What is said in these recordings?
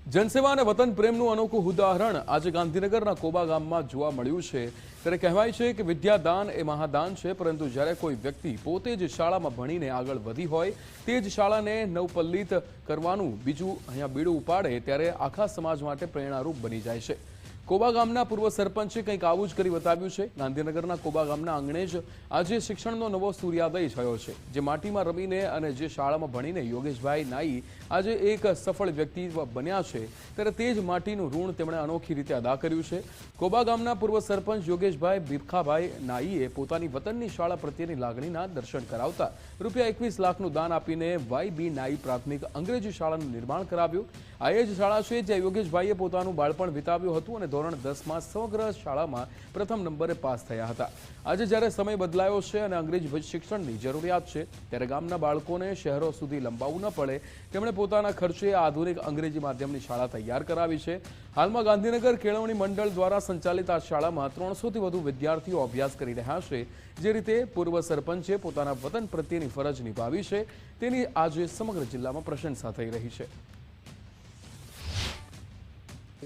જનસેવા અને વતન પ્રેમનું અનોખું ઉદાહરણ આજે ગાંધીનગરના કોબા ગામમાં જોવા મળ્યું છે। ત્યારે કહેવાય છે કે વિદ્યાદાન એ મહાદાન છે, પરંતુ જ્યારે કોઈ વ્યક્તિ પોતે જ શાળામાં ભણીને આગળ વધી હોય, તે જ શાળાને નવપલ્લિત કરવાનું બીજું અહીંયા બીડું ઉપાડે ત્યારે આખા સમાજ માટે પ્રેરણારૂપ બની જાય છે। કોબા ગામના પૂર્વ સરપંચે કંઈક આવું જ કરી બતાવ્યું છે। ગાંધીનગરના કોબા ગામના આંગણે જ આજે શિક્ષણનો નવો સૂર્યોદય થયો છે। જે માટીમાં રમીને અને જે શાળામાં ભણીને યોગેશભાઈ નાઈ આજે એક સફળ વ્યક્તિત્વ બન્યા છે, ત્યારે તે જ માટીનું ઋણ તેમણે અનોખી રીતે અદા કર્યું છે। કોબા ગામના પૂર્વ સરપંચ યોગેશભાઈ ભીખાભાઈ નાઈએ પોતાની વતનની શાળા પ્રત્યેની લાગણીના દર્શન કરાવતા ₹21 લાખનું દાન આપીને YB નાઈ પ્રાથમિક અંગ્રેજી શાળાનું નિર્માણ કરાવ્યું। આ એ જ શાળા છે જ્યાં યોગેશભાઈએ પોતાનું બાળપણ વિતાવ્યું હતું અને ધોરણ 10માં સમગ્ર શાળામાં પ્રથમ નંબરે પાસ થયા હતા। આજે જ્યારે સમય બદલાયો છે અને અંગ્રેજી શિક્ષણની જરૂરિયાત છે, ત્યારે ગામના બાળકોને શહેરો સુધી લંબાવવું ન પડે, તેમણે પોતાના ખર્ચે આધુનિક અંગ્રેજી માધ્યમની શાળા તૈયાર કરાવી છે। હાલમાં ગાંધીનગર કેળવણી મંડળ દ્વારા સંચાલિત આ શાળામાં 300થી વધુ વિદ્યાર્થીઓ અભ્યાસ કરી રહ્યા છે। જે રીતે પૂર્વ સરપંચે પોતાના વતન પ્રત્યેની ફરજ નિભાવી છે, તેની આજે સમગ્ર જિલ્લામાં પ્રશંસા થઈ રહી છે।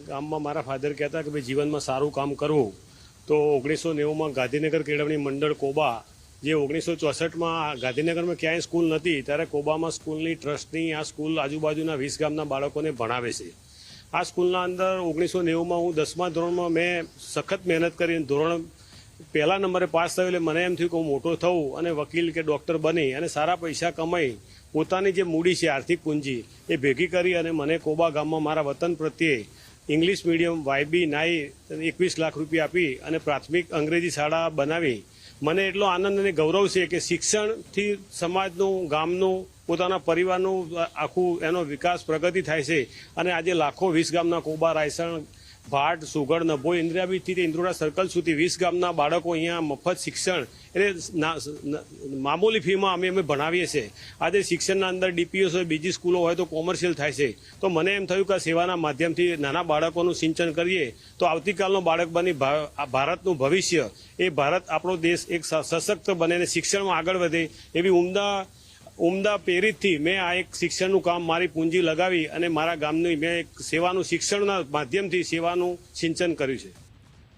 ગામમાં મારા ફાધર કહેતા કે ભાઈ જીવનમાં સારું કામ કરવું તો 1990માં ગાંધીનગર કેળવણી મંડળ કોબા, જે 1964માં ગાંધીનગરમાં ક્યાંય સ્કૂલ નથી ત્યારે કોબામાં સ્કૂલની ટ્રસ્ટની આ સ્કૂલ આજુબાજુના 20 ગામના બાળકોને ભણાવે છે। આ સ્કૂલના અંદર 1990માં હું 10મા ધોરણમાં મેં સખત મહેનત કરીને ધોરણ પહેલા નંબરે પાસ થયો, એટલે મને એમ થયું કે હું મોટો થઉં અને વકીલ કે ડૉક્ટર બની અને સારા પૈસા કમાઈ પોતાની જે મૂડી છે આર્થિક પૂંજી એ ભેગી કરી અને મને કોબા ગામમાં મારા વતન પ્રત્યે ઇંગ્લિશ મીડિયમ YB નાઈ 21 લાખ રૂપિયા આપી અને પ્રાથમિક અંગ્રેજી શાળા બનાવી। મને એટલો આનંદ અને ગૌરવ છે કે શિક્ષણથી સમાજનું, ગામનું, પોતાના પરિવારનું આખું એનો વિકાસ પ્રગતિ થાય છે અને આજે લાખો 20 ગામના કોબા, રાયસણ, ભાટ, સુગડ, નભોઈ, ઇન્દ્રાબીથી ઇન્દ્રોડા સર્કલ સુધી 20 ગામના બાળકો અહીંયા મફત શિક્ષણ એટલે મામૂલી ફીમાં અમે ભણાવીએ છીએ। આજે શિક્ષણના અંદર DPS હોય, બીજી સ્કૂલો હોય તો કોમર્શિયલ થાય છે, તો મને એમ થયું કે સેવાના માધ્યમથી નાના બાળકોનું સિંચન કરીએ તો આવતીકાલનો બાળક બની ભારતનું ભવિષ્ય, એ ભારત આપણો દેશ એક સશક્ત બને અને શિક્ષણમાં આગળ વધે એવી ઉમદા પ્રેરિતથી મેં આ એક શિક્ષણનું કામ મારી પૂંજી લગાવી અને મારા ગામની મેં એક સેવાનું શિક્ષણના માધ્યમથી સેવાનું સિંચન કર્યું છે।